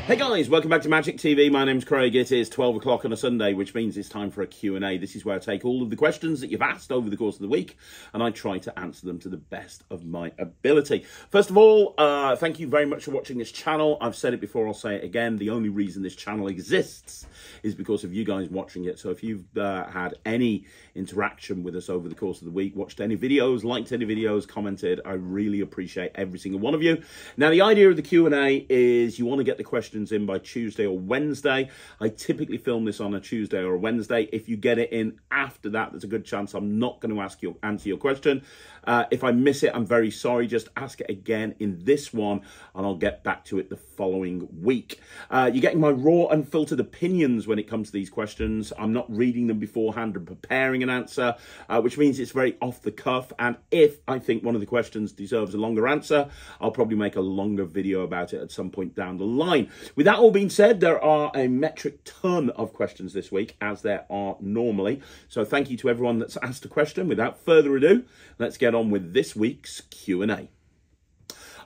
Hey guys, welcome back to Magic TV. My name's Craig. It is 12 o'clock on a Sunday, which means it's time for a Q&A. This is where I take all of the questions that you've asked over the course of the week, and I try to answer them to the best of my ability. First of all, thank you very much for watching this channel. I've said it before, I'll say it again. The only reason this channel exists is because of you guys watching it. So if you've had any interaction with us over the course of the week, watched any videos, liked any videos, commented, I really appreciate every single one of you. Now, the idea of the Q&A is you want to get the questions in by Tuesday or Wednesday. I typically film this on a Tuesday or a Wednesday. If you get it in after that, there's a good chance I'm not going to answer your question. If I miss it, I'm very sorry. Just ask it again in this one, and I'll get back to it the following week. You're getting my raw, unfiltered opinions when it comes to these questions. I'm not reading them beforehand and preparing an answer, which means it's very off the cuff. And if I think one of the questions deserves a longer answer, I'll probably make a longer video about it at some point down the line. With that all being said, there are a metric ton of questions this week, as there are normally. So thank you to everyone that's asked a question. Without further ado, let's get on with this week's Q&A.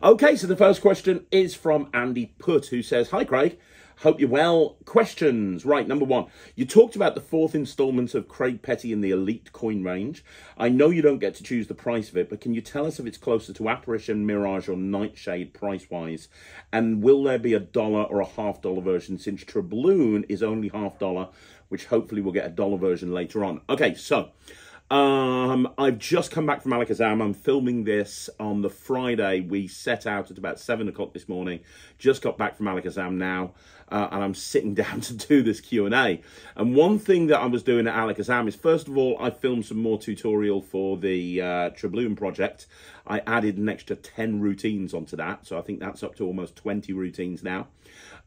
Okay, so the first question is from Andy Putt, who says, "Hi Craig, hope you're well. Questions." Right, number one, you talked about the fourth installment of Craig Petty in the Elite coin range. I know you don't get to choose the price of it, but can you tell us if it's closer to Apparition, Mirage or Nightshade price-wise? And will there be a $1 or a $half version, since Trebloon is only $half, which hopefully we'll get a $1 version later on. Okay, so I've just come back from Alakazam. I'm filming this on the Friday. We set out at about 7 o'clock this morning. Just got back from Alakazam now, and I'm sitting down to do this Q&A. And one thing that I was doing at Alakazam is, first of all, I filmed some more tutorial for the Trebloon project. I added an extra 10 routines onto that, so I think that's up to almost 20 routines now.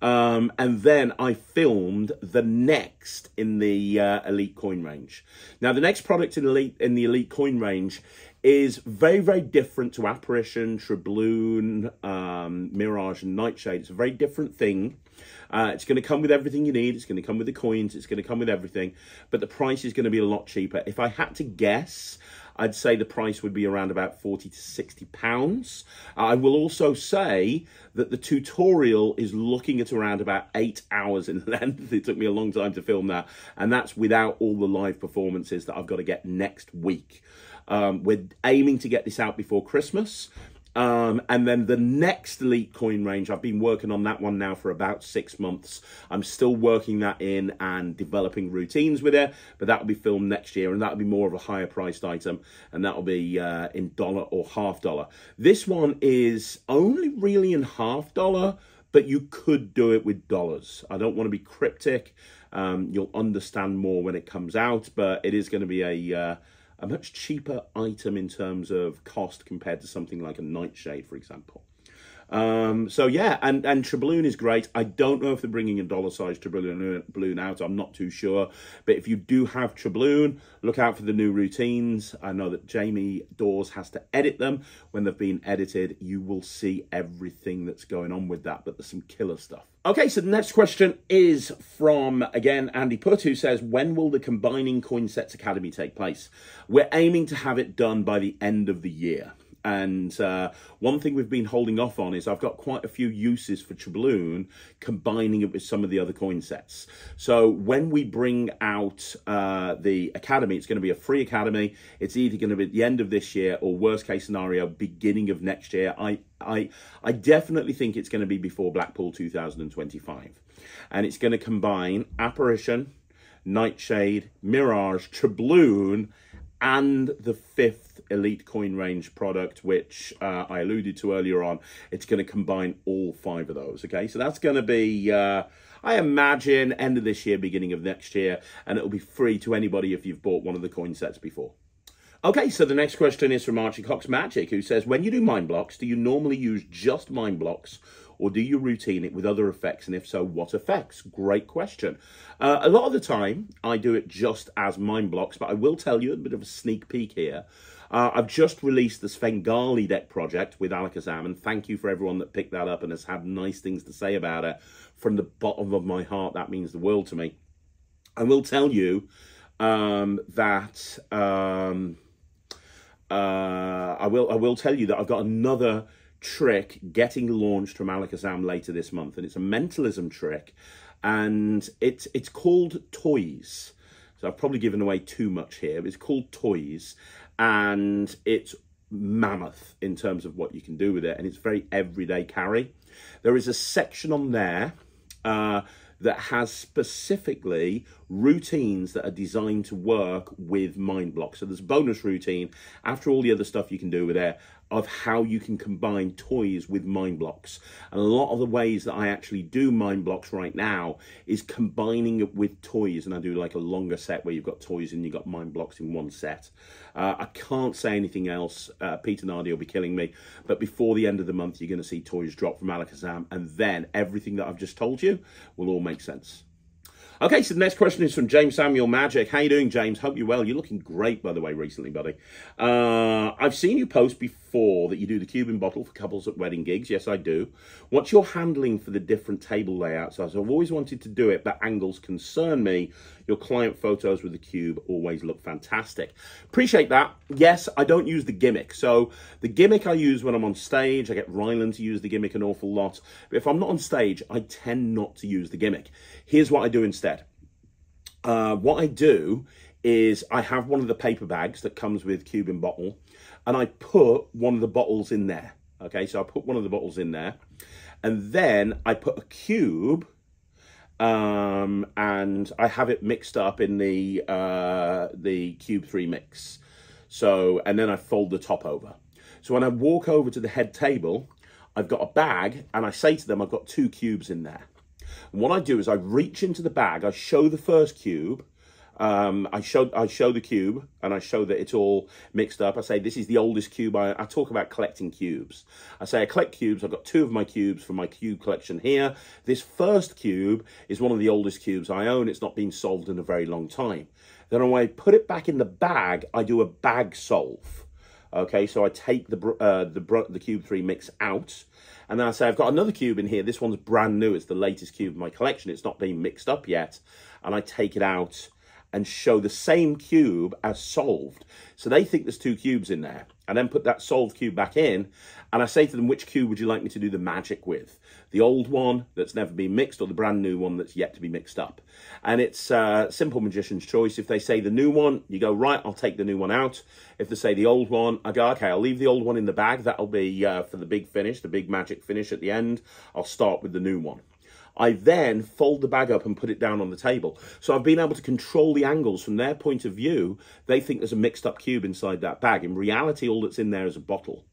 And then I filmed the next in the Elite coin range. Now, the next product in the Elite coin range is very, very different to Apparition, Trebloon, Mirage and Nightshade. It's a very different thing. It's going to come with everything you need. It's going to come with the coins. It's going to come with everything. But the price is going to be a lot cheaper. If I had to guess, I'd say the price would be around about £40 to £60. I will also say that the tutorial is looking at around about 8 hours in length. It took me a long time to film that. And that's without all the live performances that I've got to get next week. We're aiming to get this out before Christmas. And then the next Elite coin range, I've been working on that one now for about 6 months. I'm still working that in and developing routines with it, but that'll be filmed next year, and that'll be more of a higher priced item, and that'll be in $1 or $half. This one is only really in $half, but you could do it with dollars. I don't want to be cryptic. You'll understand more when it comes out, but it is going to be a much cheaper item in terms of cost compared to something like a Nightshade, for example. So yeah, and Trebloon is great. I don't know if they're bringing a dollar size Trebloon out. I'm not too sure. But if you do have Trebloon, look out for the new routines. I know that Jamie Dawes has to edit them. When they've been edited, you will see everything that's going on with that. But there's some killer stuff. Okay, so the next question is from, again, Andy Putt, who says, when will the Combining Coin Sets Academy take place? We're aiming to have it done by the end of the year. And one thing we've been holding off on is I've got quite a few uses for Trebloon, combining it with some of the other coin sets. So when we bring out the Academy, it's going to be a free Academy. It's either going to be at the end of this year or, worst case scenario, beginning of next year. I definitely think it's going to be before Blackpool 2025. And it's going to combine Apparition, Nightshade, Mirage, Trebloon, and the 5th Elite coin range product, which I alluded to earlier on. It's going to combine all 5 of those, okay? So that's going to be, I imagine, end of this year, beginning of next year, and it'll be free to anybody if you've bought one of the coin sets before. Okay, so the next question is from Archie Cox Magic, who says, when you do Mindblox, do you normally use just Mindblox, or do you routine it with other effects? And if so, what effects? Great question. A lot of the time, I do it just as Mindblox, but I will tell you a bit of a sneak peek here. I've just released the Svengali deck project with Alakazam, and thank you for everyone that picked that up and has had nice things to say about it. From the bottom of my heart, that means the world to me. I will tell you that I will tell you that I've got another trick getting launched from Alakazam later this month, and it's a mentalism trick, and it's called Toys. So I've probably given away too much here, but it's called Toys, and it's mammoth in terms of what you can do with it, and it's very everyday carry. There is a section on there that has specifically routines that are designed to work with Mindblox. So there's a bonus routine after all the other stuff you can do with it of how you can combine toys with Mindblox. And a lot of the ways that I actually do Mindblox right now is combining it with toys, and I do like a longer set where you've got toys and you've got Mindblox in one set. I can't say anything else. Peter Nardi will be killing me, but before the end of the month you're going to see toys drop from Alakazam, and then everything that I've just told you will all make sense. Okay, so the next question is from James Samuel Magic. How you doing, James? Hope you're well. You're looking great, by the way, recently, buddy. I've seen you post before that you do the cube in bottle for couples at wedding gigs. Yes, I do. What's your handling for the different table layouts? I've always wanted to do it, but angles concern me. Your client photos with the cube always look fantastic. Appreciate that. Yes, I don't use the gimmick. So the gimmick I use when I'm on stage. I get Ryland to use the gimmick an awful lot. But if I'm not on stage, I tend not to use the gimmick. Here's what I do instead. What I do is I have one of the paper bags that comes with cube in bottle, and I put one of the bottles in there. Okay, so I put one of the bottles in there, and then I put a cube, and I have it mixed up in the Cube 3 mix. So, and then I fold the top over. So when I walk over to the head table, I've got a bag, and I say to them, I've got 2 cubes in there. And what I do is I reach into the bag, I show the first cube, I show the cube, and I show that it's all mixed up. I say, this is the oldest cube. I talk about collecting cubes. I say, I collect cubes. I've got 2 of my cubes from my cube collection here. This first cube is one of the oldest cubes I own. It's not been solved in a very long time. Then when I put it back in the bag, I do a bag solve. Okay, so I take the Cube 3 mix out, and then I say, I've got another cube in here. This one's brand new. It's the latest cube in my collection. It's not been mixed up yet. And I take it out and show the same cube as solved. So they think there's 2 cubes in there. And then put that solved cube back in, and I say to them, which cube would you like me to do the magic with? The old one that's never been mixed, or the brand new one that's yet to be mixed up? And it's simple magician's choice. If they say the new one, you go, right, I'll take the new one out. If they say the old one, I go, okay, I'll leave the old one in the bag. That'll be for the big finish, the big magic finish at the end. I'll start with the new one. I then fold the bag up and put it down on the table. So I've been able to control the angles from their point of view. They think there's a mixed up cube inside that bag. In reality, all that's in there is a bottle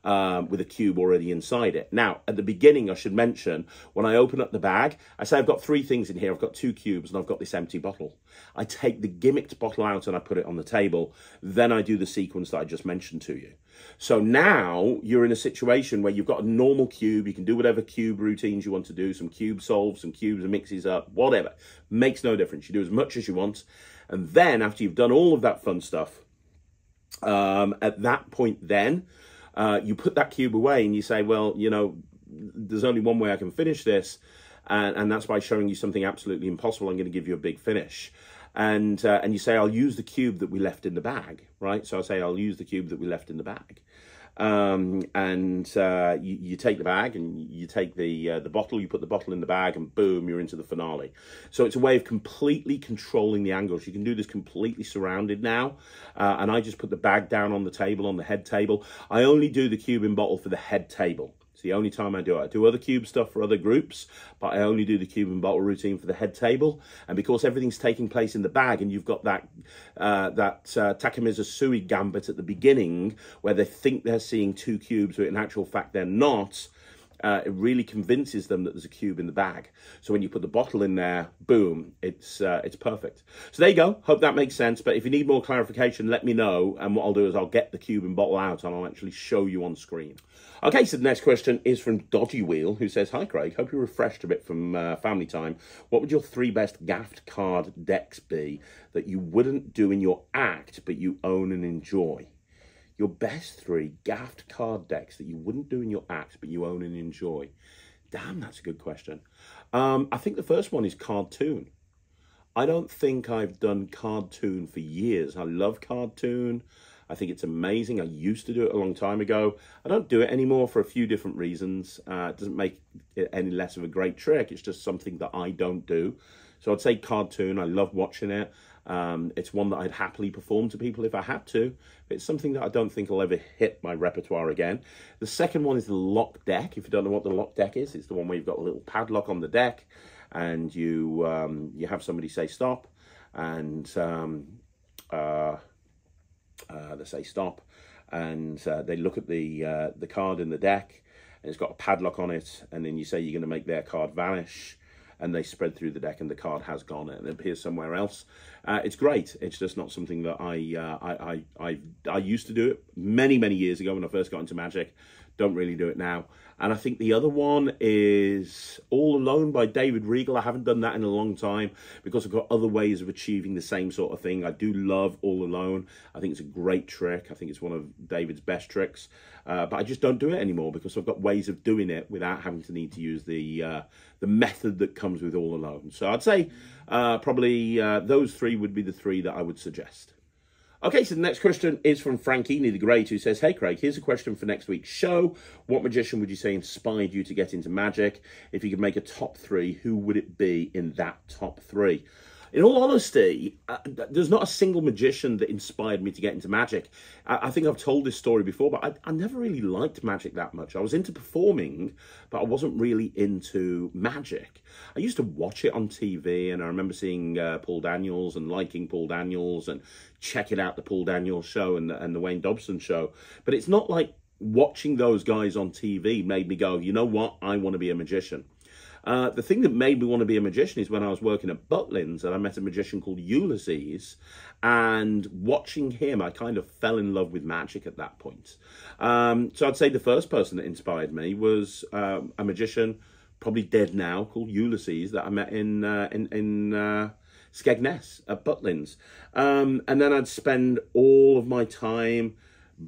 with a cube already inside it. Now, at the beginning, I should mention, when I open up the bag, I say I've got 3 things in here. I've got 2 cubes and I've got this empty bottle. I take the gimmicked bottle out and I put it on the table. Then I do the sequence that I just mentioned to you. So now you're in a situation where you've got a normal cube. You can do whatever cube routines you want to do, some cube solves, some cubes and mixes up, whatever. Makes no difference. You do as much as you want. And then after you've done all of that fun stuff, at that point then, you put that cube away and you say, well, you know, there's only one way I can finish this. And that's by showing you something absolutely impossible. I'm going to give you a big finish. And you say, I'll use the cube that we left in the bag, right? So I say, I'll use the cube that we left in the bag. You take the bag and you take the bottle, you put the bottle in the bag, and boom, you're into the finale. So it's a way of completely controlling the angles. You can do this completely surrounded now. And I just put the bag down on the table, on the head table. I only do the cube in bottle for the head table. It's the only time I do it. I do other cube stuff for other groups, but I only do the cube and bottle routine for the head table. And because everything's taking place in the bag, and you've got that Takamiza Sui gambit at the beginning, where they think they're seeing 2 cubes, but in actual fact they're not, it really convinces them that there's a cube in the bag. So when you put the bottle in there, boom, it's perfect. So there you go. Hope that makes sense. But if you need more clarification, let me know. And what I'll do is I'll get the cube and bottle out and I'll actually show you on screen. Okay, so the next question is from Dodgy Wheel, who says, hi, Craig. Hope you're refreshed a bit from family time. What would your 3 best Gaffed card decks be that you wouldn't do in your act, but you own and enjoy? Your best 3 Gaffed card decks that you wouldn't do in your act, but you own and enjoy. Damn, that's a good question. I think the first one is Cartoon. I don't think I've done Cartoon for years. I love Cartoon. I think it's amazing. I used to do it a long time ago. I don't do it anymore for a few different reasons. It doesn't make it any less of a great trick. It's just something that I don't do. So I'd say Cartoon. I love watching it. It's one that I'd happily perform to people if I had to. But it's something that I don't think will ever hit my repertoire again. The second one is the lock deck. If you don't know what the lock deck is, it's the one where you've got a little padlock on the deck, and you have somebody say stop, and they say stop, and they look at the card in the deck, and it's got a padlock on it, and then you say you're going to make their card vanish, and they spread through the deck, and the card has gone, and it appears somewhere else. It's great. It's just not something that I used to do it many years ago when I first got into Magic. Don't really do it now. And I think the other one is All Alone by David Regal. I haven't done that in a long time because I've got other ways of achieving the same sort of thing. I do love All Alone. I think it's a great trick. I think it's one of David's best tricks. But I just don't do it anymore because I've got ways of doing it without having to need to use the method that comes with All Alone. So I'd say probably those three would be the three that I would suggest. Okay, so the next question is from Frankie, the Great, who says, hey, Craig, here's a question for next week's show. What magician would you say inspired you to get into Magic? If you could make a top three, who would it be in that top three? In all honesty, there's not a single magician that inspired me to get into Magic. I think I've told this story before, but I never really liked Magic that much. I was into performing, but I wasn't really into Magic. I used to watch it on TV, and I remember seeing Paul Daniels and liking Paul Daniels and checking out the Paul Daniels show and the Wayne Dobson show. But it's not like watching those guys on TV made me go, you know what, I want to be a magician. The thing that made me want to be a magician is when I was working at Butlins and I met a magician called Ulysses, and watching him, I kind of fell in love with magic at that point. So I'd say the first person that inspired me was a magician, probably dead now, called Ulysses, that I met in Skegness at Butlins. And then I'd spend all of my time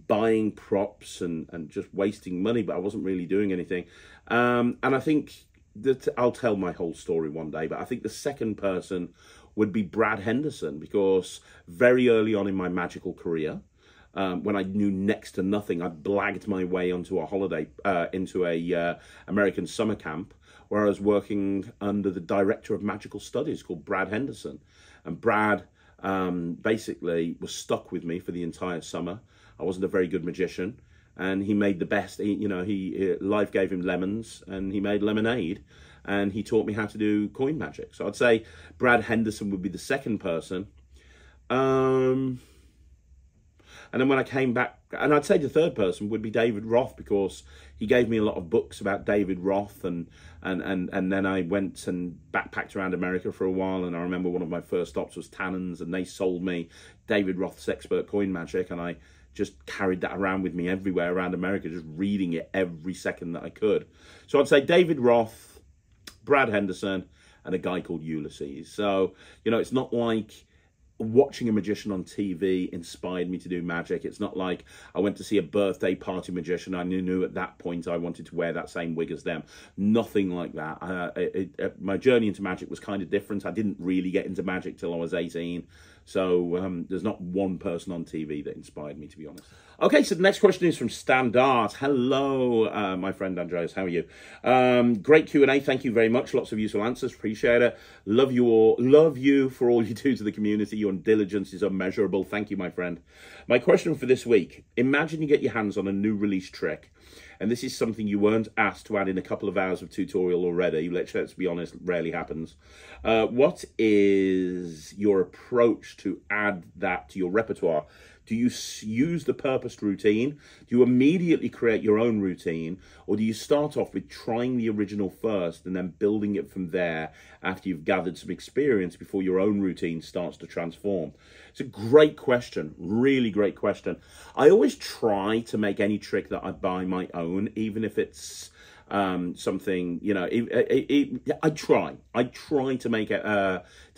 buying props and just wasting money, but I wasn't really doing anything. And I think that I'll tell my whole story one day, but I think the second person would be Brad Henderson, because very early on in my magical career, when I knew next to nothing, I blagged my way onto a holiday, into a American summer camp, where I was working under the director of magical studies called Brad Henderson. And Brad basically was stuck with me for the entire summer. I wasn't a very good magician, and he made the best. Life gave him lemons, and he made lemonade, and he taught me how to do coin magic. So I'd say Brad Henderson would be the second person. And then when I came back, and I'd say the third person would be David Roth, because he gave me a lot of books about David Roth, and then I went and backpacked around America for a while, and I remember one of my first stops was Tannen's, and they sold me David Roth's Expert Coin Magic, and I just carried that around with me everywhere around America, just reading it every second that I could. So I'd say David Roth, Brad Henderson, and a guy called Ulysses. So, it's not like watching a magician on TV inspired me to do magic. It's not like I went to see a birthday party magician. I knew at that point I wanted to wear that same wig as them. Nothing like that. My journey into magic was kind of different. I didn't really get into magic till I was 18. So there's not one person on TV that inspired me, to be honest. Okay, so the next question is from Standard. Hello, my friend Andreas. How are you? Great Q&A. Thank you very much. Lots of useful answers. Appreciate it. Love you all. Love you for all you do to the community. Your diligence is immeasurable. Thank you, my friend. My question for this week. Imagine you get your hands on a new release trick, and this is something you weren't asked to add in a couple of hours of tutorial already. Let's be honest, rarely happens. What is your approach to add that to your repertoire? Do you use the purposed routine? Do you immediately create your own routine? Or do you start off with trying the original first and then building it from there after you've gathered some experience before your own routine starts to transform? It's a great question, really great question. I always try to make any trick that I buy my own, even if it's something, I try to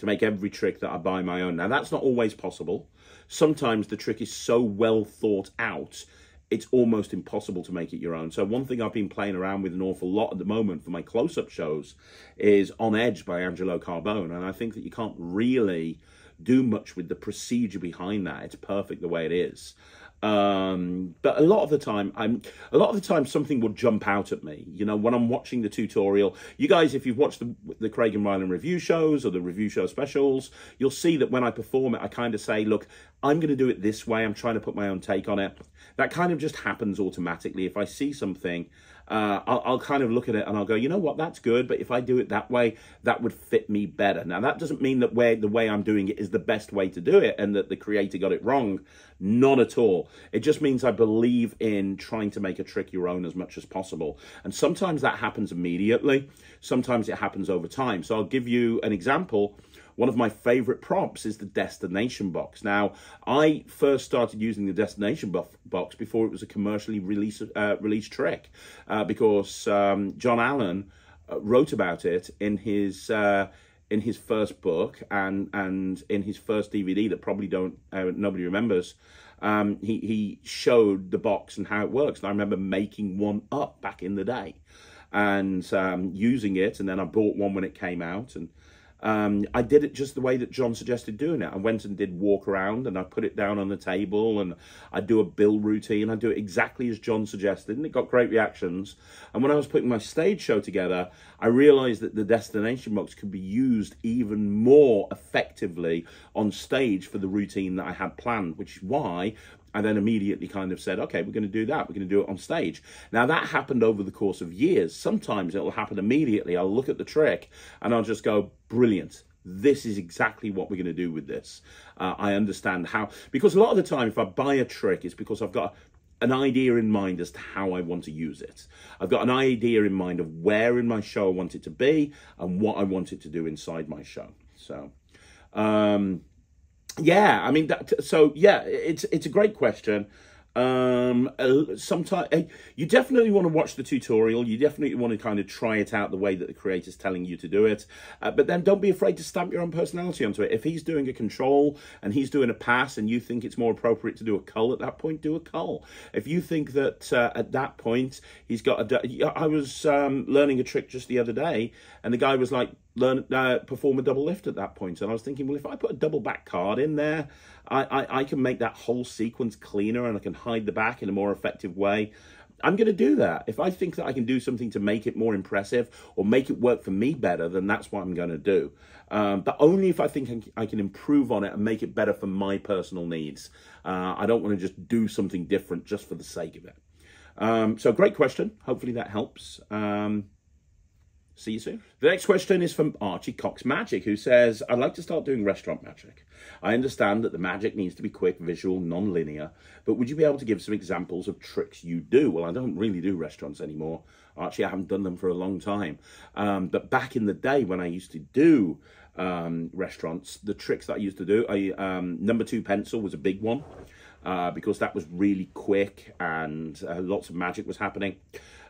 make every trick that I buy my own. Now, that's not always possible. Sometimes the trick is so well thought out, it's almost impossible to make it your own. So one thing I've been playing around with an awful lot at the moment for my close-up shows is On Edge by Angelo Carbone. And I think that you can't really do much with the procedure behind that. It's perfect the way it is. But a lot of the time something will jump out at me. You know, when I'm watching the tutorial, you guys, if you've watched the Craig and Ryland review shows or the review show specials, you'll see that when I perform it, I kind of say, look, I'm going to do it this way. I'm trying to put my own take on it. That kind of just happens automatically. If I see something, I'll kind of look at it and I'll go, you know what, that's good, but if I do it that way, that would fit me better. Now, that doesn't mean that the way I'm doing it is the best way to do it and that the creator got it wrong. Not at all. It just means I believe in trying to make a trick your own as much as possible. And sometimes that happens immediately. Sometimes it happens over time. So I'll give you an example. One of my favorite props is the destination box. Now, I first started using the destination box before it was a commercially released trick, because John Allen wrote about it in his first book and in his first DVD that probably nobody remembers. He showed the box and how it works. And I remember making one up back in the day and using it, and then I bought one when it came out, and I did it just the way that John suggested doing it. I went and did walk around and I put it down on the table and I do a build routine. I do it exactly as John suggested, and it got great reactions. And when I was putting my stage show together, I realized that the destination box could be used even more effectively on stage for the routine that I had planned, which is why I then immediately kind of said, okay, we're going to do that. We're going to do it on stage. Now, that happened over the course of years. Sometimes it will happen immediately. I'll look at the trick and I'll just go, brilliant. This is exactly what we're going to do with this. I understand how, because a lot of the time, if I buy a trick, it's because I've got an idea in mind as to how I want to use it. I've got an idea in mind of where in my show I want it to be and what I want it to do inside my show. So, yeah, I mean, yeah, it's a great question. Sometimes you definitely want to watch the tutorial. You definitely want to kind of try it out the way that the creator's telling you to do it. But then don't be afraid to stamp your own personality onto it. If he's doing a control and he's doing a pass and you think it's more appropriate to do a cull at that point, do a cull. If you think that at that point he's got I was learning a trick just the other day and the guy was like, perform a double lift at that point. And I was thinking, well, if I put a double back card in there, I can make that whole sequence cleaner and I can hide the back in a more effective way. I'm going to do that. If I think that I can do something to make it more impressive or make it work for me better, then that's what I'm going to do. But only if I think I can improve on it and make it better for my personal needs. I don't want to just do something different just for the sake of it. So great question. Hopefully that helps. See you soon. The next question is from Archie Cox Magic, who says, I'd like to start doing restaurant magic. I understand that the magic needs to be quick, visual, non-linear, but would you be able to give some examples of tricks you do? Well, I don't really do restaurants anymore. Archie, I haven't done them for a long time. But back in the day when I used to do restaurants, the tricks that I used to do, number 2 pencil was a big one, because that was really quick and lots of magic was happening.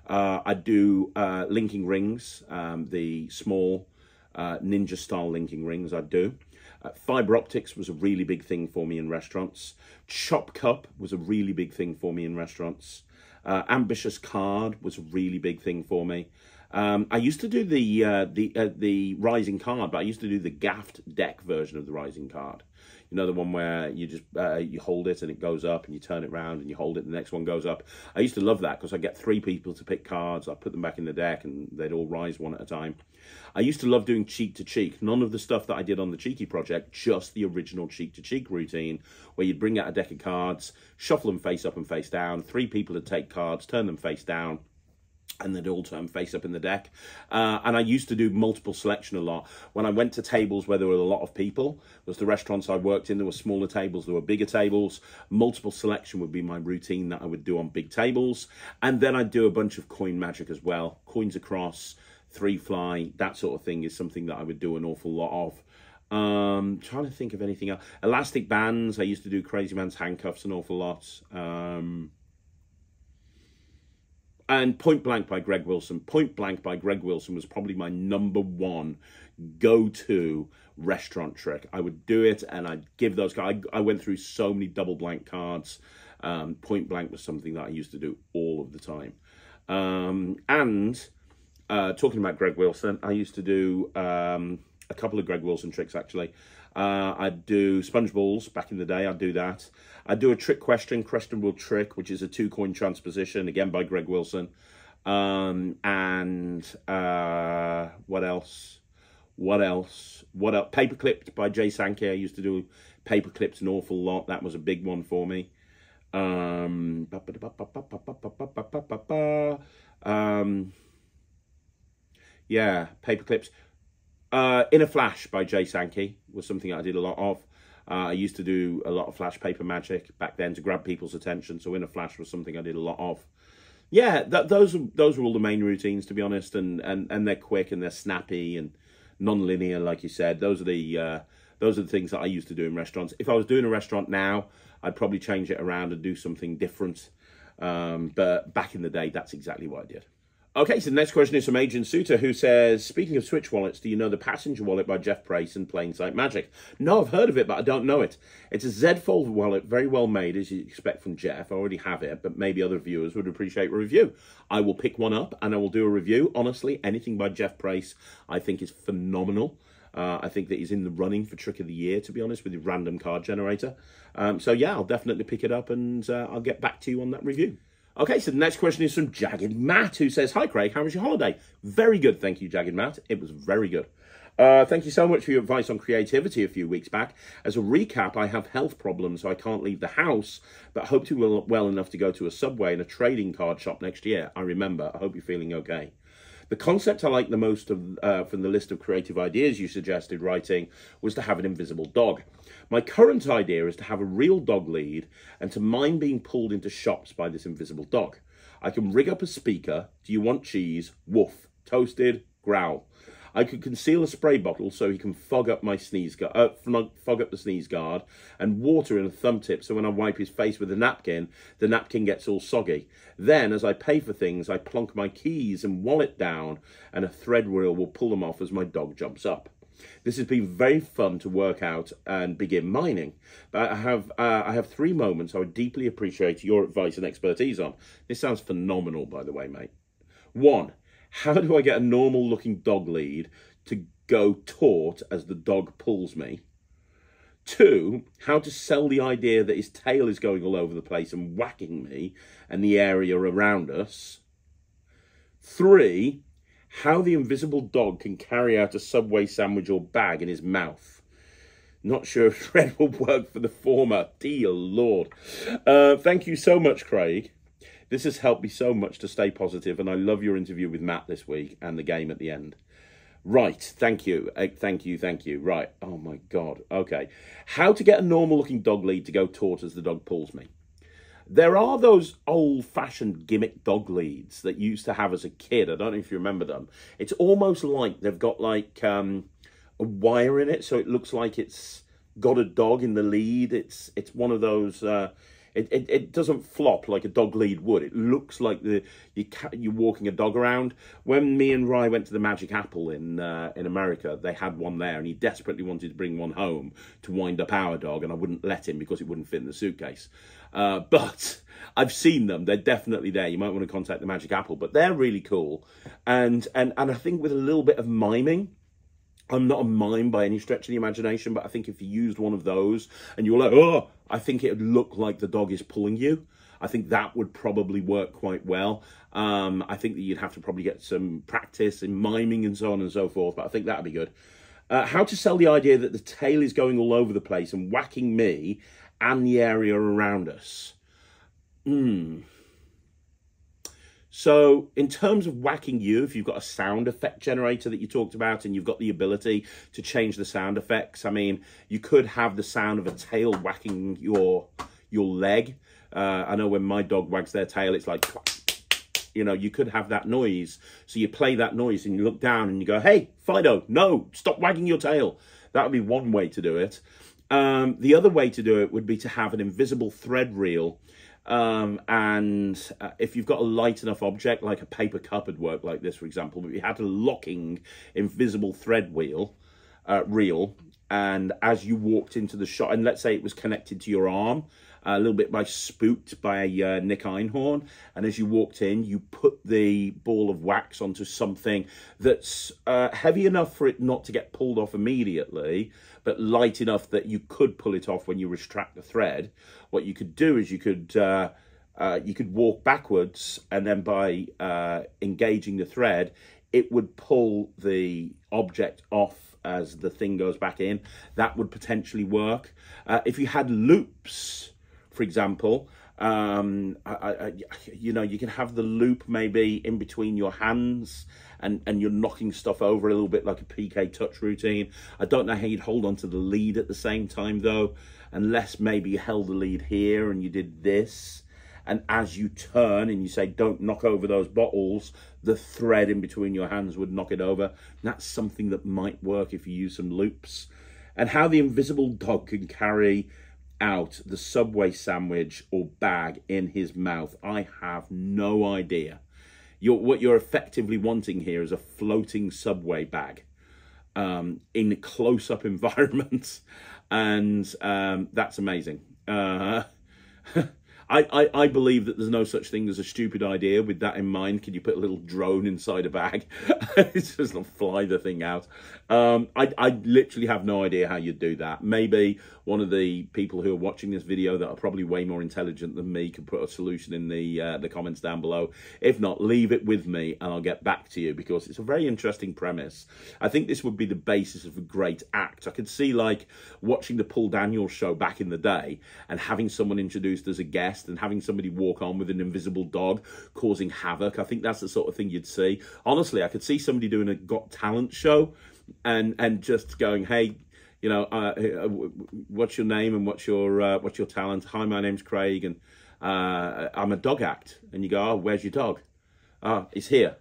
I do linking rings, the small ninja style linking rings I do. Fiber optics was a really big thing for me in restaurants. Chop cup was a really big thing for me in restaurants. Ambitious card was a really big thing for me. I used to do the rising card, but I used to do the Gaffed deck version of the rising card. You know, the one where you just you hold it and it goes up and you turn it around and you hold it and the next one goes up. I used to love that because I get 3 people to pick cards. I put them back in the deck and they'd all rise one at a time. I used to love doing cheek to cheek. None of the stuff that I did on the Cheeky project, just the original cheek to cheek routine where you'd bring out a deck of cards, shuffle them face up and face down, 3 people to take cards, turn them face down, and they'd all turn face up in the deck. And I used to do multiple selection a lot. When I went to tables where there were a lot of people, was the restaurants I worked in, there were smaller tables, there were bigger tables. Multiple selection would be my routine that I would do on big tables. And then I'd do a bunch of coin magic as well. Coins across, 3 fly, that sort of thing is something that I would do an awful lot of. Trying to think of anything else. Elastic bands, I used to do Crazy Man's handcuffs an awful lot. And Point Blank by Greg Wilson. Point Blank by Greg Wilson was probably my number 1 go-to restaurant trick. I would do it and I'd give those guys, I went through so many double blank cards. Point Blank was something that I used to do all of the time. Talking about Greg Wilson, I used to do a couple of Greg Wilson tricks actually. I'd do sponge balls back in the day. I'd do that. I'd do a trick question, Question Will Trick, which is a 2-coin transposition, again by Greg Wilson. What else? Paperclipped by Jay Sankey. I used to do paperclips an awful lot. That was a big one for me. Yeah, paperclips. In a Flash by Jay Sankey was something I did a lot of. I used to do a lot of flash paper magic back then to grab people's attention. So In a Flash was something I did a lot of. Yeah, those were all the main routines, to be honest, and they're quick and they're snappy and non-linear, like you said. Those are the things that I used to do in restaurants. If I was doing a restaurant now, I'd probably change it around and do something different. But back in the day, that's exactly what I did. Okay, so the next question is from Agent Suter, who says, speaking of Switch wallets, do you know the Passenger Wallet by Jeff Price and Plain Sight Magic? No, I've heard of it, but I don't know it. It's a Z-Fold wallet, very well made, as you expect from Jeff. I already have it, but maybe other viewers would appreciate a review. I will pick one up and I will do a review. Honestly, anything by Jeff Price I think is phenomenal. I think that he's in the running for Trick of the Year, to be honest, with the random card generator. So yeah, I'll definitely pick it up and I'll get back to you on that review. Okay, so the next question is from Jagged Matt, who says, hi, Craig, how was your holiday? Very good, thank you, Jagged Matt. It was very good. Thank you so much for your advice on creativity a few weeks back. As a recap, I have health problems, so I can't leave the house, but hope to be well enough to go to a Subway and a trading card shop next year. I remember. I hope you're feeling okay. The concept I liked the most from the list of creative ideas you suggested writing was to have an invisible dog. My current idea is to have a real dog lead and to mind being pulled into shops by this invisible dog. I can rig up a speaker. Do you want cheese? Woof. Toasted? Growl. I could conceal a spray bottle so he can fog up my fog up the sneeze guard, and water in a thumb tip so when I wipe his face with a napkin, the napkin gets all soggy. Then, as I pay for things, I plonk my keys and wallet down, and a thread reel will pull them off as my dog jumps up. This has been very fun to work out and begin mining. But I have 3 moments I would deeply appreciate your advice and expertise on. This sounds phenomenal, by the way, mate. 1. How do I get a normal looking dog lead to go taut as the dog pulls me? 2, how to sell the idea that his tail is going all over the place and whacking me and the area around us. 3, how the invisible dog can carry out a Subway sandwich or bag in his mouth. Not sure if thread will work for the former. Dear Lord. Thank you so much, Craig. This has helped me so much to stay positive, and I love your interview with Matt this week and the game at the end. Right, thank you. Thank you. Right, oh my God. Okay. How to get a normal-looking dog lead to go taut as the dog pulls me. There are those old-fashioned gimmick dog leads that you used to have as a kid. I don't know if you remember them. It's almost like they've got like a wire in it, so it looks like it's got a dog in the lead. It's one of those... It doesn't flop like a dog lead would. It looks like you're walking a dog around. When me and Rye went to the Magic Apple in America, they had one there, and he desperately wanted to bring one home to wind up our dog, and I wouldn't let him because it wouldn't fit in the suitcase. But I've seen them. They're definitely there. You might want to contact the Magic Apple, but they're really cool. And I think with a little bit of miming, I'm not a mime by any stretch of the imagination, but I think if you used one of those and you were like, oh, I think it would look like the dog is pulling you. I think that would probably work quite well. I think that you'd have to probably get some practice in miming and so on and so forth, but I think that'd be good. How to sell the idea that the tail is going all over the place and whacking me and the area around us. So in terms of whacking you, if you've got a sound effect generator that you talked about and you've got the ability to change the sound effects, I mean, you could have the sound of a tail whacking your leg. I know when my dog wags their tail, it's like, you know, you could have that noise. So you play that noise and you look down and you go, hey, Fido, no, stop wagging your tail. That would be one way to do it. The other way to do it would be to have an invisible thread reel. If you've got a light enough object, like a paper cup would work like this, for example, but you had a locking invisible thread reel, and as you walked into the shop, and let's say it was connected to your arm, a little bit by Spooked by Nick Einhorn. And as you walked in, you put the ball of wax onto something that's heavy enough for it not to get pulled off immediately, but light enough that you could pull it off when you retract the thread. What you could do is you could walk backwards, and then by engaging the thread, it would pull the object off as the thing goes back in. That would potentially work. If you had loops, for example, you know, you can have the loop maybe in between your hands, and you're knocking stuff over a little bit like a PK touch routine. I don't know how you'd hold onto the lead at the same time though, unless maybe you held the lead here and you did this. And as you turn and you say, don't knock over those bottles, the thread in between your hands would knock it over. And that's something that might work if you use some loops. And how the invisible dog can carry out the Subway sandwich or bag in his mouth, I have no idea. What you're effectively wanting here is a floating Subway bag in close-up environments. And that's amazing. I believe that there's no such thing as a stupid idea. With that in mind, can you put a little drone inside a bag? It's just fly the thing out. I literally have no idea how you'd do that. Maybe one of the people who are watching this video that are probably way more intelligent than me can put a solution in the comments down below. If not, leave it with me and I'll get back to you, because it's a very interesting premise. I think this would be the basis of a great act. I could see like watching the Paul Daniels show back in the day and having someone introduced as a guest and having somebody walk on with an invisible dog causing havoc. I think that's the sort of thing you'd see. Honestly, I could see somebody doing a Got Talent show and just going, hey, you know, what's your name and what's your talent? Hi, my name's Craig, and I'm a dog act. And you go, oh, where's your dog? It's here.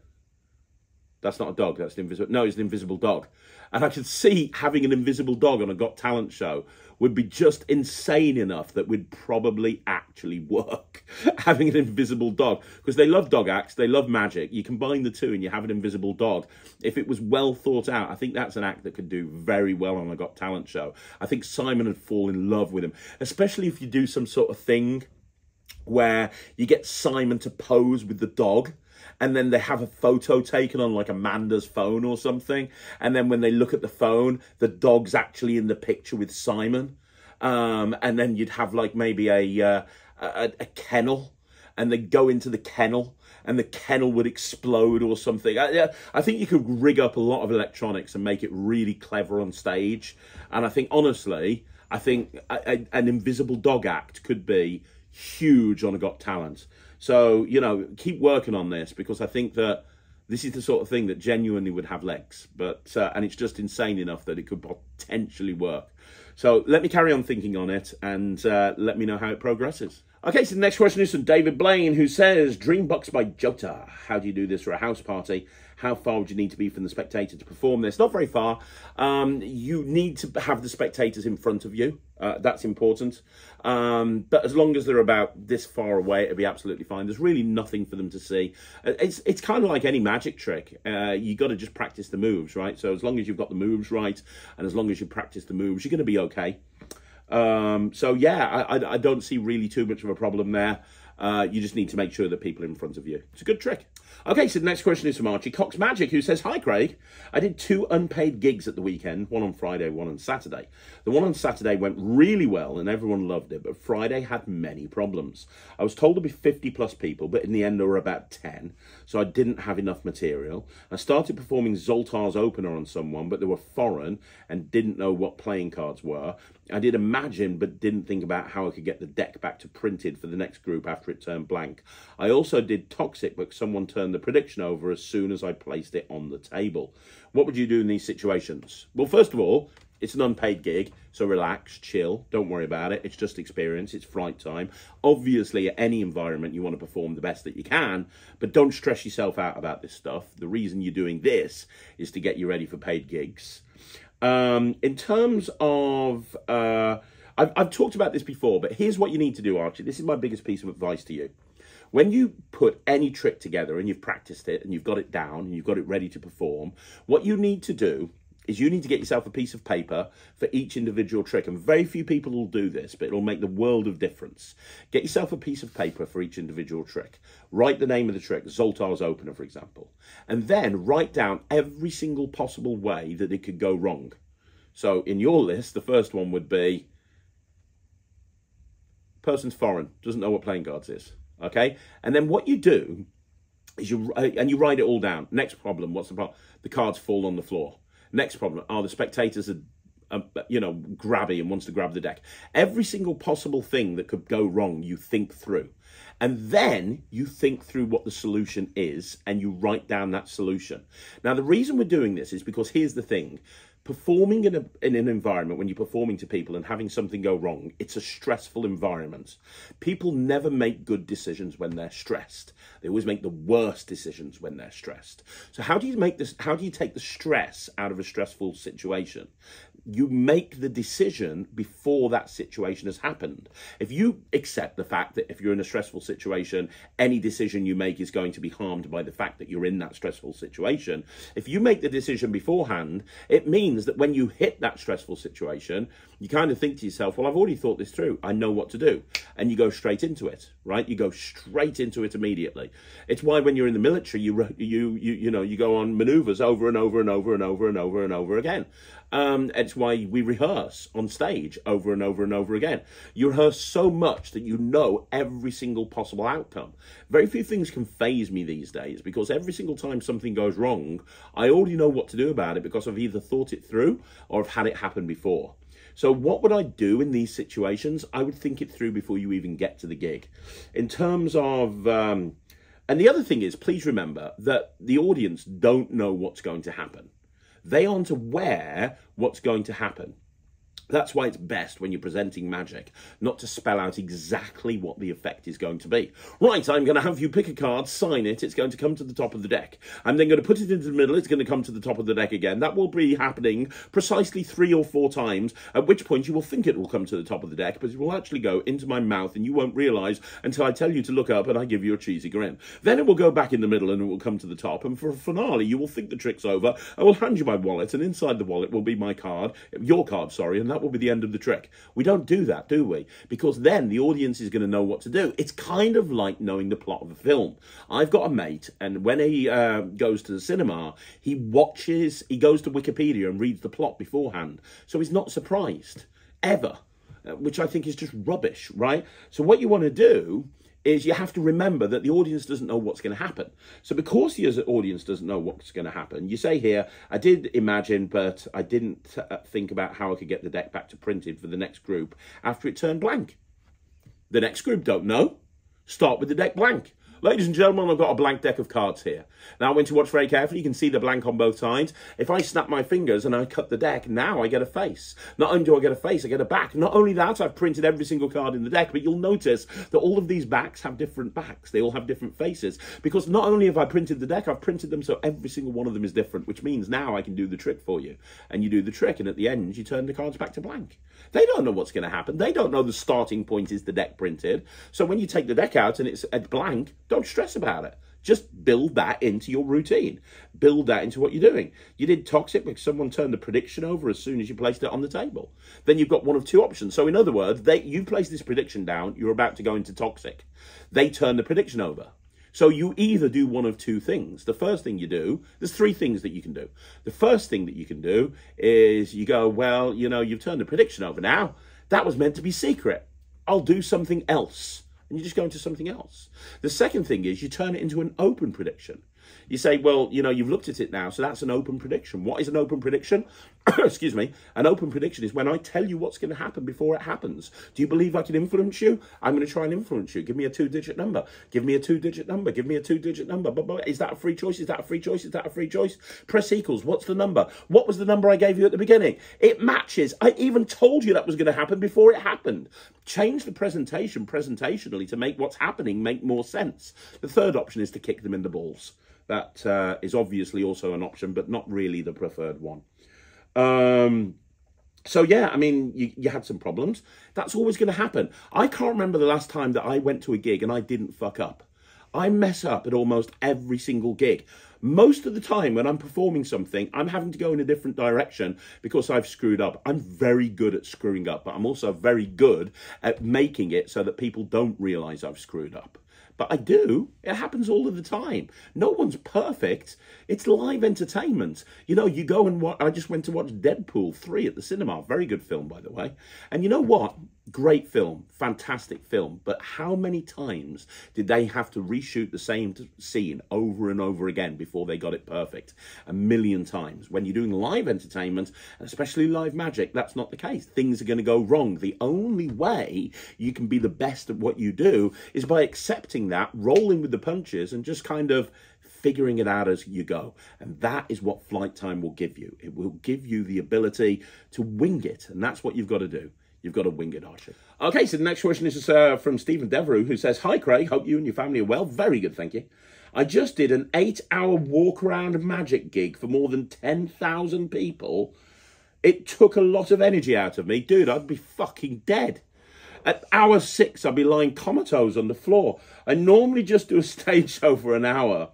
That's not a dog, that's an invisible... No, it's an invisible dog. And I could see having an invisible dog on a Got Talent show would be just insane enough that would probably actually work. Having an invisible dog. Because they love dog acts, they love magic. You combine the two and you have an invisible dog. If it was well thought out, I think that's an act that could do very well on a Got Talent show. I think Simon would fall in love with him. Especially if you do some sort of thing where you get Simon to pose with the dog, and then they have a photo taken on like Amanda's phone or something, and then when they look at the phone, the dog's actually in the picture with Simon, and then you'd have like maybe a kennel, and they go into the kennel and the kennel would explode or something. I think you could rig up a lot of electronics and make it really clever on stage. And I think, honestly, I think an invisible dog act could be huge on a Got Talent. So, you know, keep working on this, because I think that this is the sort of thing that genuinely would have legs. But and it's just insane enough that it could potentially work. So let me carry on thinking on it, and let me know how it progresses. Okay, so the next question is from David Blaine, who says, Dreambox by Jota. How do you do this for a house party? How far would you need to be from the spectator to perform this? Not very far. You need to have the spectators in front of you. That's important. But as long as they're about this far away, it'll be absolutely fine. There's really nothing for them to see. It's kind of like any magic trick. You got to just practice the moves, right? So as long as you've got the moves right, and as long as you practice the moves, you're going to be okay. So yeah, I don't see really too much of a problem there. You just need to make sure that people are in front of you. It's a good trick. Okay, so the next question is from Archie Cox Magic, who says, Hi, Craig. I did 2 unpaid gigs at the weekend, one on Friday, one on Saturday. The one on Saturday went really well and everyone loved it, but Friday had many problems. I was told to be 50 plus people, but in the end there were about 10, so I didn't have enough material. I started performing Zoltar's opener on someone, but they were foreign and didn't know what playing cards were. I did Imagine, but didn't think about how I could get the deck back to printed for the next group after it turned blank. I also did Toxic, but someone turned the prediction over as soon as I placed it on the table. What would you do in these situations? Well, first of all, it's an unpaid gig, so relax, chill, don't worry about it. It's just experience, it's flight time. Obviously, at any environment, you want to perform the best that you can, but don't stress yourself out about this stuff. The reason you're doing this is to get you ready for paid gigs. In terms of, I've talked about this before, but here's what you need to do, Archie. This is my biggest piece of advice to you. When you put any trick together and you've practiced it and you've got it down and you've got it ready to perform, what you need to do is you need to get yourself a piece of paper for each individual trick. And very few people will do this, but it'll make the world of difference. Get yourself a piece of paper for each individual trick. Write the name of the trick, Zoltar's Opener, for example. And then write down every single possible way that it could go wrong. So in your list, the first one would be, person's foreign, doesn't know what playing cards is. Okay? And then what you do is you write it all down. Next problem, what's the problem? The cards fall on the floor. Next problem, the spectators are, grabby and wants to grab the deck. Every single possible thing that could go wrong, you think through. And then you think through what the solution is and you write down that solution. Now, the reason we're doing this is because here's the thing. Performing in an environment, when you're performing to people and having something go wrong, it's a stressful environment. People never make good decisions when they're stressed. They always make the worst decisions when they're stressed. So how do you make this? How do you take the stress out of a stressful situation? You make the decision before that situation has happened. If you accept the fact that if you're in a stressful situation, any decision you make is going to be harmed by the fact that you're in that stressful situation, if you make the decision beforehand, it means that when you hit that stressful situation, you kind of think to yourself, well, I've already thought this through. I know what to do. And you go straight into it, right? You go straight into it immediately. It's why when you're in the military, you go on maneuvers over and over and over and over and over and over again. It's why we rehearse on stage over and over and over again. You rehearse so much that you know every single possible outcome. Very few things can faze me these days because every single time something goes wrong, I already know what to do about it because I've either thought it through or I've had it happen before. So what would I do in these situations? I would think it through before you even get to the gig. In terms of... and the other thing is, please remember that the audience don't know what's going to happen. They aren't aware what's going to happen. That's why it's best when you're presenting magic, not to spell out exactly what the effect is going to be. Right, I'm going to have you pick a card, sign it, it's going to come to the top of the deck. I'm then going to put it into the middle, it's going to come to the top of the deck again. That will be happening precisely 3 or 4 times, at which point you will think it will come to the top of the deck, but it will actually go into my mouth and you won't realise until I tell you to look up and I give you a cheesy grin. Then it will go back in the middle and it will come to the top, and for a finale you will think the trick's over. I will hand you my wallet, and inside the wallet will be my card, your card, sorry, and that will be the end of the trick. We don't do that, do we? Because then the audience is going to know what to do. It's kind of like knowing the plot of a film. I've got a mate, and when he goes to the cinema, he goes to Wikipedia and reads the plot beforehand. So he's not surprised, ever, which I think is just rubbish, right? So what you want to do is you have to remember that the audience doesn't know what's going to happen. So because the audience doesn't know what's going to happen, you say here, I did imagine, but I didn't think about how I could get the deck back to printed for the next group after it turned blank. The next group don't know. Start with the deck blank. Ladies and gentlemen, I've got a blank deck of cards here. Now, when to watch very carefully, you can see the blank on both sides. If I snap my fingers and I cut the deck, now I get a face. Not only do I get a face, I get a back. Not only that, I've printed every single card in the deck, but you'll notice that all of these backs have different backs. They all have different faces. Because not only have I printed the deck, I've printed them so every single one of them is different, which means now I can do the trick for you. And you do the trick, and at the end, you turn the cards back to blank. They don't know what's going to happen. They don't know the starting point is the deck printed. So when you take the deck out and it's a blank, don't stress about it. Just build that into your routine. Build that into what you're doing. You did Toxic because someone turned the prediction over as soon as you placed it on the table. Then you've got one of 2 options. So in other words, you place this prediction down, you're about to go into Toxic. They turn the prediction over. So you either do one of 2 things. The first thing you do, there's 3 things that you can do. The first thing that you can do is you go, well, you've turned the prediction over now. That was meant to be secret. I'll do something else. And you just go into something else. The second thing is you turn it into an open prediction. You say, well, you've looked at it now, so that's an open prediction. What is an open prediction? Excuse me. An open prediction is when I tell you what's going to happen before it happens. Do you believe I can influence you? I'm going to try and influence you. Give me a 2-digit number. Give me a 2-digit number. Give me a 2-digit number. Is that a free choice? Is that a free choice? Is that a free choice? Press equals. What's the number? What was the number I gave you at the beginning? It matches. I even told you that was going to happen before it happened. Change the presentation presentationally to make what's happening make more sense. The third option is to kick them in the balls. That is obviously also an option, but not really the preferred one. So yeah, I mean, you had some problems. That's always going to happen. I can't remember the last time that I went to a gig and I didn't fuck up. I mess up at almost every single gig. Most of the time when I'm performing something, I'm having to go in a different direction because I've screwed up. I'm very good at screwing up, but I'm also very good at making it so that people don't realize I've screwed up. But I do. It happens all of the time. No one's perfect. It's live entertainment. You know, you go and watch. I just went to watch Deadpool 3 at the cinema. Very good film, by the way. And you know what? Great film. Fantastic film. But how many times did they have to reshoot the same scene over and over again before they got it perfect? A million times. When you're doing live entertainment, especially live magic, that's not the case. Things are going to go wrong. The only way you can be the best at what you do is by accepting that, rolling with the punches, and just kind of figuring it out as you go. And that is what flight time will give you. It will give you the ability to wing it. And that's what you've got to do. You've got to wing it, Archie. Okay, so the next question is from Stephen Devereux, who says, "Hi, Craig. Hope you and your family are well." Very good, thank you. "I just did an 8-hour walk-around magic gig for more than 10,000 people. It took a lot of energy out of me. Dude, I'd be fucking dead. At hour 6, I'd be lying comatose on the floor. I normally just do a stage show for an hour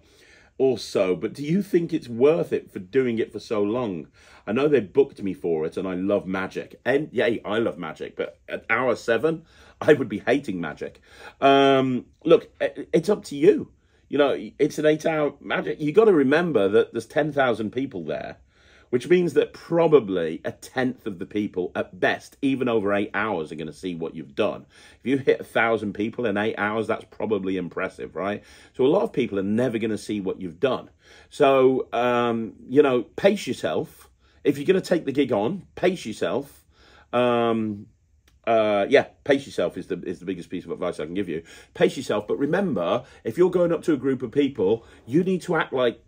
or so, but do you think it's worth it for doing it for so long? I know they booked me for it and I love magic." And yay, I love magic, but at hour 7, I would be hating magic. Look, it's up to you. You know, it's an 8-hour magic. You got to remember that there's 10,000 people there, which means that probably a tenth of the people at best, even over 8 hours, are going to see what you've done. If you hit 1,000 people in 8 hours, that's probably impressive, right? So a lot of people are never going to see what you've done. So, you know, pace yourself. If you're going to take the gig on, pace yourself. Yeah, pace yourself is the biggest piece of advice I can give you. Pace yourself, but remember, if you're going up to a group of people, you need to act like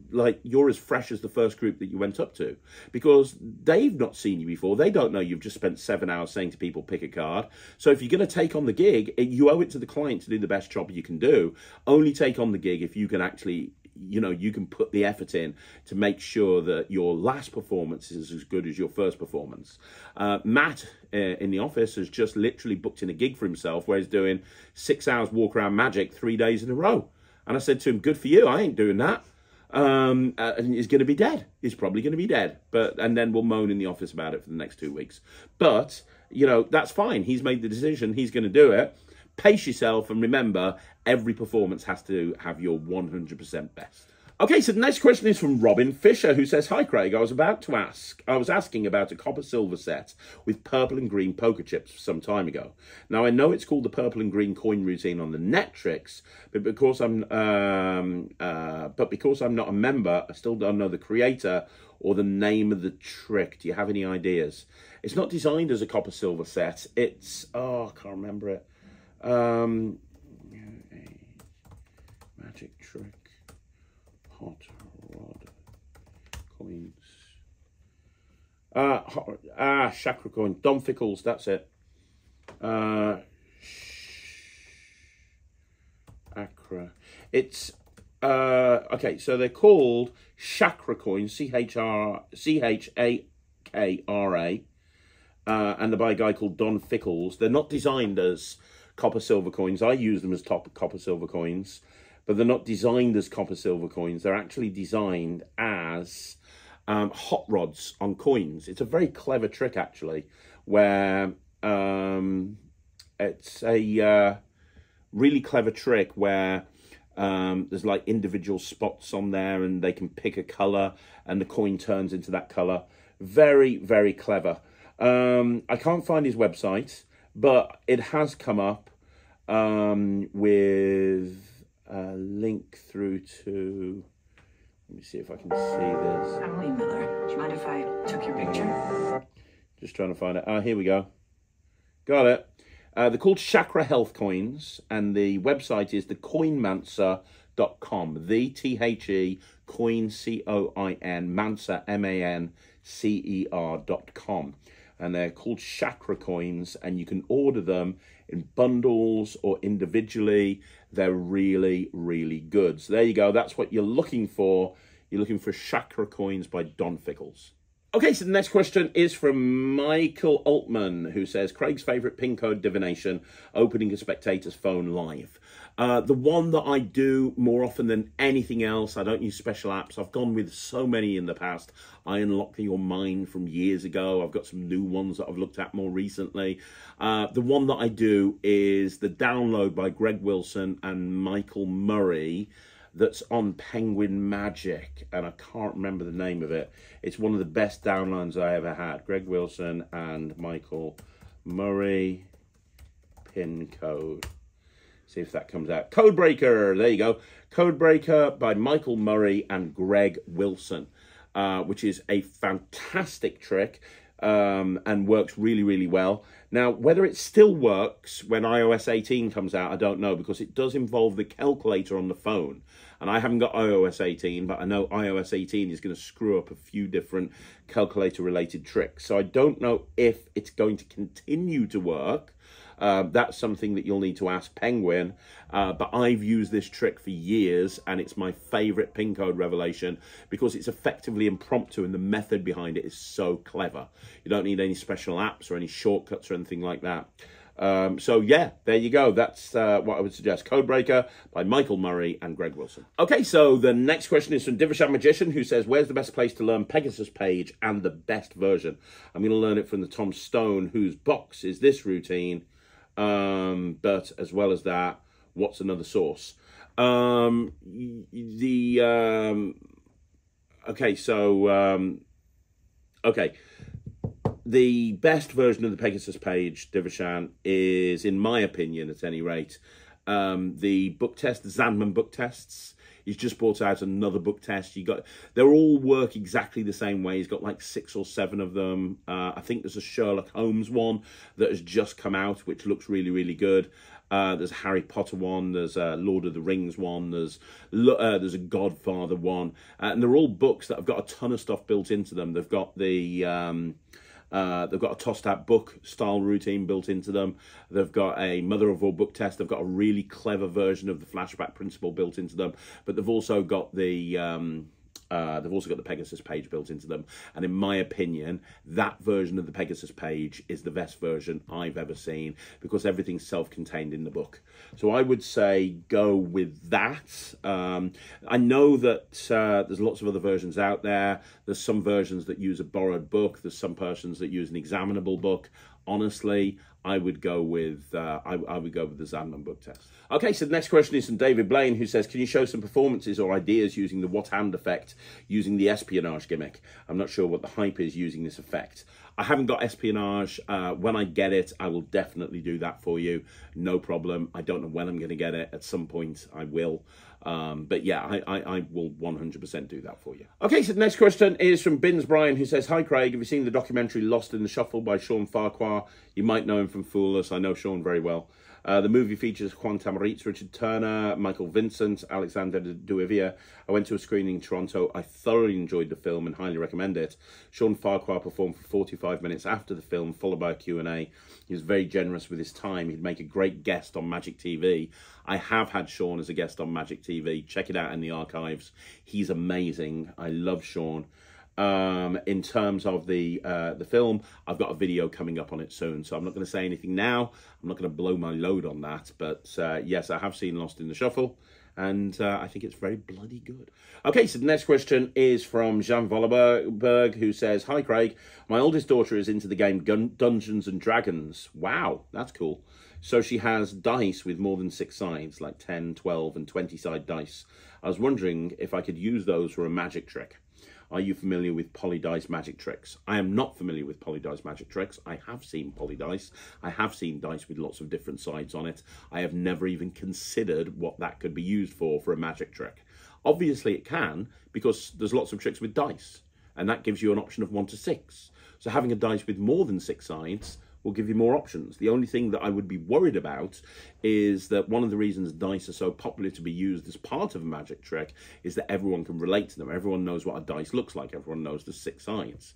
you're as fresh as the first group that you went up to, because they've not seen you before. They don't know you've just spent 7 hours saying to people, pick a card. So if you're going to take on the gig, you owe it to the client to do the best job you can do. Only take on the gig if you can actually, you know, you can put the effort in to make sure that your last performance is as good as your first performance. Matt in the office has just literally booked in a gig for himself where he's doing 6 hours walk around magic 3 days in a row. And I said to him, good for you, I ain't doing that. And he's going to be dead. He's probably going to be dead. And then we'll moan in the office about it for the next 2 weeks. But, you know, that's fine. He's made the decision. He's going to do it. Pace yourself, and remember, every performance has to have your 100% best. Okay, so the next question is from Robin Fisher, who says, "Hi, Craig. I was asking about a copper-silver set with purple and green poker chips some time ago. Now, I know it's called the purple and green coin routine on the Netrix, but because I'm not a member, I still don't know the creator or the name of the trick. Do you have any ideas?" It's not designed as a copper-silver set. It's, I can't remember it. Magic trick, hot rod, coins. Chakra coin, Don Fickles, that's it. Chakra. It's okay. So they're called chakra coins, CHAKRA, and they're by a guy called Don Fickles. They're not designed as copper silver coins. I use them as top copper silver coins, but they're not designed as copper silver coins. They're actually designed as hot rods on coins. It's a very clever trick, actually, where it's a really clever trick where there's like individual spots on there and they can pick a color and the coin turns into that color. Very, very clever. I can't find his website, but it has come up with a link through to, let me see if I can see this. I'm Lee Miller. Do you mind if I took your picture? Just trying to find it. Here we go. Got it. They're called Chakra Health Coins, and the website is thecoinmancer.com. The coin, C-O-I-N, Mancer, M-A-N-C-E-R.com. And they're called chakra coins, and you can order them in bundles or individually. They're really, really good. So there you go. That's what you're looking for. You're looking for chakra coins by Don Fickles. Okay, so the next question is from Michael Altman, who says, "Craig's favourite pin Code Divination, opening a spectator's phone live." The one that I do more often than anything else, I don't use special apps. I've gone with so many in the past. I unlocked your mind from years ago. I've got some new ones that I've looked at more recently. The one that I do is the download by Greg Wilson and Michael Murray that's on Penguin Magic, and I can't remember the name of it. It's one of the best downloads I ever had. Greg Wilson and Michael Murray, pin code. See if that comes out. Codebreaker, there you go. Codebreaker by Michael Murray and Greg Wilson, which is a fantastic trick and works really, really well. Now, whether it still works when iOS 18 comes out, I don't know, because it does involve the calculator on the phone. And I haven't got iOS 18, but I know iOS 18 is going to screw up a few different calculator-related tricks. So I don't know if it's going to continue to work. That's something that you'll need to ask Penguin, but I've used this trick for years, and it's my favorite pin code revelation because it's effectively impromptu and the method behind it is so clever. You don't need any special apps or any shortcuts or anything like that. So yeah, there you go. That's what I would suggest. Codebreaker by Michael Murray and Greg Wilson. Okay, so the next question is from Divishan Magician, who says, where's the best place to learn Pegasus Page and the best version? I'm going to learn it from the Tom Stone, whose box is this routine. But as well as that, what's another source? Okay, so okay, the best version of the Pegasus Page, Divishan, is, in my opinion, at any rate, the book test, the Zandman book tests. He's just brought out another book test. They all work exactly the same way. He's got like 6 or 7 of them. I think there's a Sherlock Holmes one that has just come out, which looks really, really good. There's a Harry Potter one. There's a Lord of the Rings one. There's a Godfather one, and they're all books that have got a ton of stuff built into them. They've got they've got a tossed-out book style routine built into them. They've got a mother of all book test. They've got a really clever version of the flashback principle built into them. But they've also got the Pegasus Page built into them. And in my opinion, that version of the Pegasus Page is the best version I've ever seen because everything's self-contained in the book. So I would say go with that. I know that there's lots of other versions out there. There's some versions that use a borrowed book. There's some versions that use an examinable book. Honestly, I would go with the Zandman book test. Okay, so the next question is from David Blaine, who says, can you show some performances or ideas using the what hand effect, using the espionage gimmick? I'm not sure what the hype is using this effect. I haven't got espionage. When I get it, I will definitely do that for you. No problem. I don't know when I'm going to get it. At some point, I will. But yeah, I will 100% do that for you. Okay, so the next question is from Bins Brian, who says, hi Craig, have you seen the documentary Lost in the Shuffle by Shawn Farquhar? You might know him from Fool Us. I know Shawn very well. The movie features Juan Tamariz, Richard Turner, Michael Vincent, Alexander Duivia. I went to a screening in Toronto. I thoroughly enjoyed the film and highly recommend it. Shawn Farquhar performed for 45 minutes after the film, followed by a Q&A. He was very generous with his time. He'd make a great guest on Magic TV. I have had Shawn as a guest on Magic TV. Check it out in the archives. He's amazing. I love Shawn. In terms of the film, I've got a video coming up on it soon, so I'm not going to say anything now. I'm not going to blow my load on that, but yes, I have seen Lost in the Shuffle, and I think it's very bloody good. Okay, so the next question is from Jean Volleberg, who says, hi Craig, my oldest daughter is into the game Dungeons and Dragons. Wow, that's cool. So she has dice with more than 6 sides, like 10, 12, and 20-side dice. I was wondering if I could use those for a magic trick. Are you familiar with polydice magic tricks? I am not familiar with polydice magic tricks. I have seen polydice. I have seen dice with lots of different sides on it. I have never even considered what that could be used for a magic trick. Obviously it can, because there's lots of tricks with dice, and that gives you an option of 1 to 6. So having a dice with more than 6 sides will give you more options. The only thing that I would be worried about is that one of the reasons dice are so popular to be used as part of a magic trick is that everyone can relate to them. Everyone knows what a dice looks like. Everyone knows the 6 sides.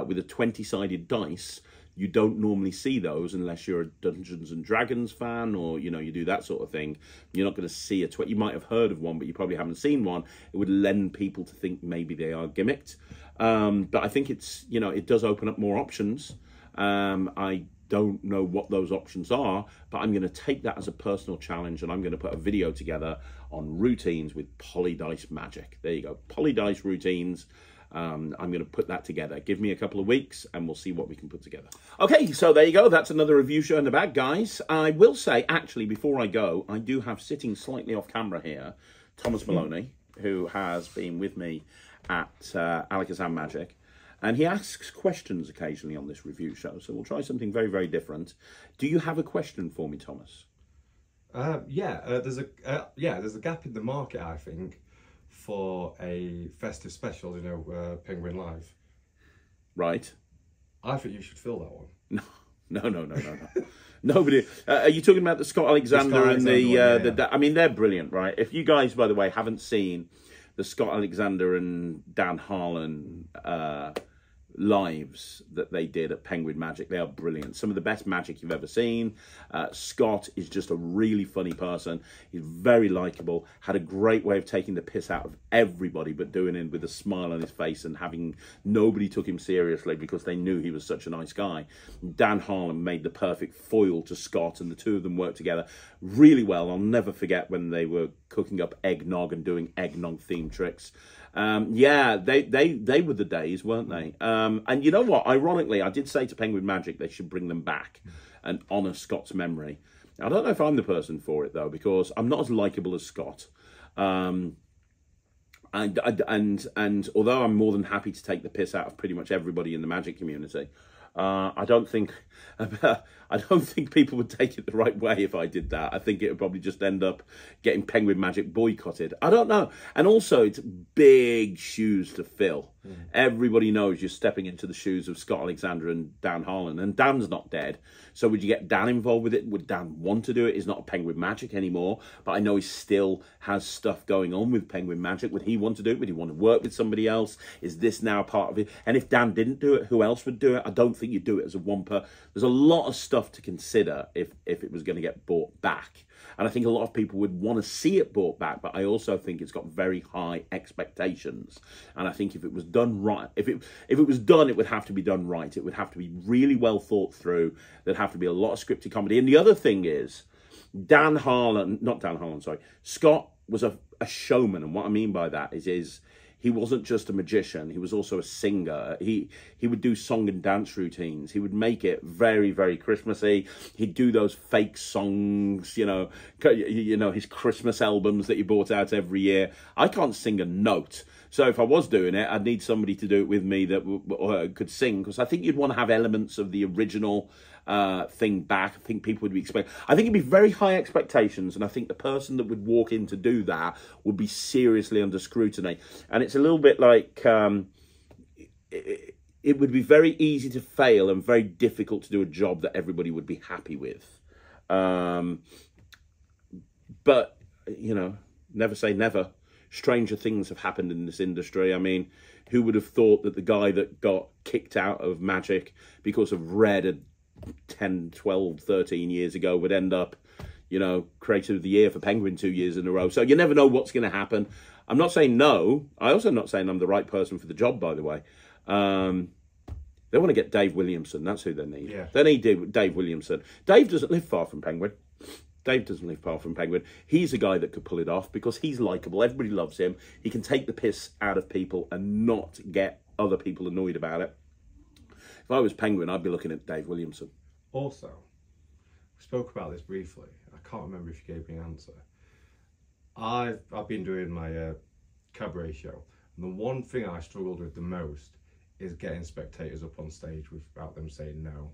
With a 20-sided dice, you don't normally see those unless you're a Dungeons and Dragons fan, or you do that sort of thing. You're not going to see you might have heard of one, but you probably haven't seen one. It would lend people to think maybe they are gimmicked. But I think it's it does open up more options. I don't know what those options are, but I'm going to take that as a personal challenge, and I'm going to put a video together on routines with polydice magic. There you go, polydice routines. I'm going to put that together. Give me a couple of weeks and we'll see what we can put together. Okay, so there you go. That's another review show in the bag, guys. I will say, actually, before I go, I do have sitting slightly off camera here, Thomas Maloney, who has been with me at Alakazam Magic. And he asks questions occasionally on this review show. So we'll try something very, very different. Do you have a question for me, Thomas? There's a gap in the market, I think, for a festive special, you know, Penguin Live. Right. I think you should fill that one. No. Nobody. Are you talking about the Scott Alexander and I mean, they're brilliant, right? If you guys, by the way, haven't seen the Scott Alexander and Dan Harlan lives that they did at Penguin Magic, they are brilliant. Some of the best magic you've ever seen. Scott is just a really funny person. He's very likable, had a great way of taking the piss out of everybody, but doing it with a smile on his face, and having nobody took him seriously because they knew he was such a nice guy. Dan Harlan made the perfect foil to Scott, and the two of them worked together really well. I'll never forget when they were cooking up eggnog and doing eggnog themed tricks. They were the days, weren't they? And you know what? Ironically, I did say to Penguin Magic they should bring them back and honour Scott's memory. I don't know if I'm the person for it, though, because I'm not as likeable as Scott. And although I'm more than happy to take the piss out of pretty much everybody in the Magic community, I don't think people would take it the right way if I did that. I think it would probably just end up getting Penguin Magic boycotted. I don't know. And also, it's big shoes to fill. Everybody knows you're stepping into the shoes of Scott Alexander and Dan Harlan, and Dan's not dead. So would you get Dan involved with it? Would Dan want to do it? He's not a Penguin Magic anymore, but I know he still has stuff going on with Penguin Magic. Would he want to do it? Would he want to work with somebody else? Is this now part of it? And if Dan didn't do it, who else would do it? I don't think you'd do it as a one-per. There's a lot of stuff to consider if it was going to get bought back. And I think a lot of people would want to see it brought back, but I also think it's got very high expectations. And I think if it was done right, if it was done, it would have to be done right. It would have to be really well thought through. There'd have to be a lot of scripted comedy. And the other thing is, Scott was a showman. And what I mean by that is he wasn't just a magician. He was also a singer. He would do song and dance routines. He would make it very, very Christmassy. He'd do those fake songs, you know, his Christmas albums that he brought out every year. I can't sing a note. So if I was doing it, I'd need somebody to do it with me that could sing, because I think you'd want to have elements of the original thing back. I think people would be I think it'd be very high expectations, and I think the person that would walk in to do that would be seriously under scrutiny. And it's a little bit like it would be very easy to fail and very difficult to do a job that everybody would be happy with. But you know, never say never. Stranger things have happened in this industry. I mean, who would have thought that the guy that got kicked out of Magic because of Red 10, 12, 13 years ago would end up, you know, Creator of the Year for Penguin 2 years in a row. So you never know what's going to happen. I'm not saying no. I'm also not saying I'm the right person for the job, by the way. They want to get Dave Williamson. That's who they need. Yeah. They need Dave Williamson. Dave doesn't live far from Penguin. He's a guy that could pull it off because he's likable. Everybody loves him. He can take the piss out of people and not get other people annoyed about it. If I was Penguin, I'd be looking at Dave Williamson. Also, we spoke about this briefly. I can't remember if you gave me an answer. I've been doing my cabaret show, and the one thing I struggled with the most is getting spectators up on stage without them saying no.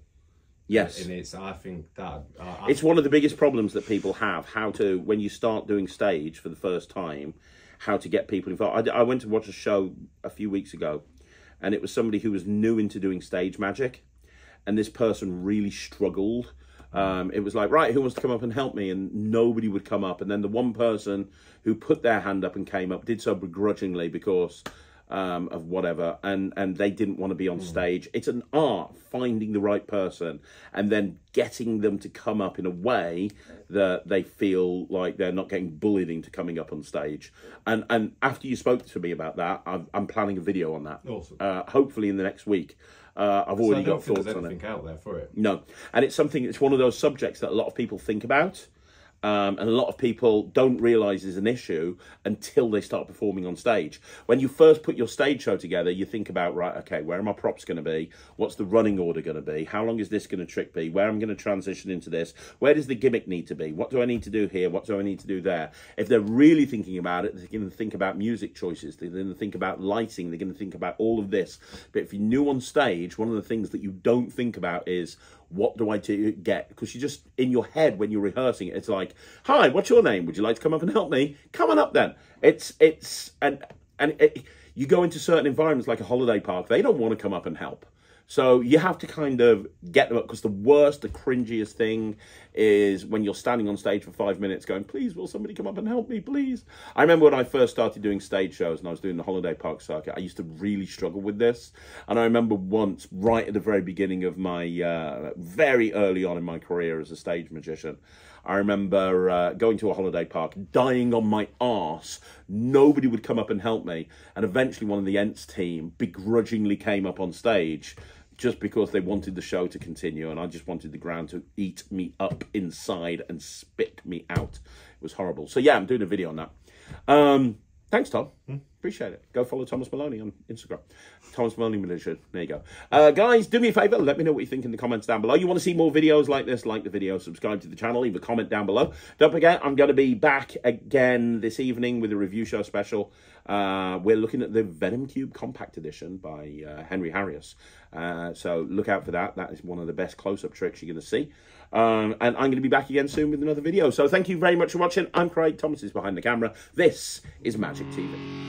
Yes. And I think that... it's one of the biggest problems that people have, when you start doing stage for the first time, how to get people involved. I went to watch a show a few weeks ago, and it was somebody who was new into doing stage magic, and this person really struggled. It was like, right, who wants to come up and help me? And nobody would come up. And then the one person who put their hand up and came up did so begrudgingly because... of whatever, and they didn't want to be on stage. It's an art, finding the right person and then getting them to come up in a way that they feel like they're not getting bullied into coming up on stage. And after you spoke to me about that, I'm planning a video on that. Awesome. Hopefully in the next week. I've already got think thoughts there's on it. anything out there for it. No, and it's one of those subjects that a lot of people think about. And a lot of people don't realise is an issue until they start performing on stage. When you first put your stage show together, you think about, right, okay, where are my props going to be? What's the running order going to be? How long is this going to trick be? Where am I going to transition into this? Where does the gimmick need to be? What do I need to do here? What do I need to do there? If they're really thinking about it, they're going to think about music choices. They're going to think about lighting. They're going to think about all of this. But if you're new on stage, one of the things that you don't think about is, what do I get? Because you just, in your head, when you're rehearsing it, it's like, hi, what's your name? Would you like to come up and help me? Come on up then. You go into certain environments like a holiday park, they don't want to come up and help. So you have to kind of get them up, because the worst, the cringiest thing is when you're standing on stage for 5 minutes going, please, will somebody come up and help me, please? I remember when I first started doing stage shows and I was doing the holiday park circuit, I used to really struggle with this. And I remember once, right at the very beginning of my, very early on in my career as a stage magician, I remember going to a holiday park, dying on my arse. Nobody would come up and help me. And eventually one of the Ents team begrudgingly came up on stage just because they wanted the show to continue. And I just wanted the ground to eat me up inside and spit me out. It was horrible. So yeah, I'm doing a video on that. Thanks, Tom. Appreciate it. Go follow Thomas Maloney on Instagram. Thomas Maloney Magician. There you go. Guys, do me a favour. Let me know what you think in the comments down below. You want to see more videos like this? Like the video, subscribe to the channel, leave a comment down below. Don't forget, I'm going to be back again this evening with a review show special. We're looking at the Venom Cube Compact Edition by Henry Harrius. So look out for that. That is one of the best close-up tricks you're going to see. And I'm going to be back again soon with another video. So thank you very much for watching. I'm Craig. Thomas is behind the camera. This is Magic TV.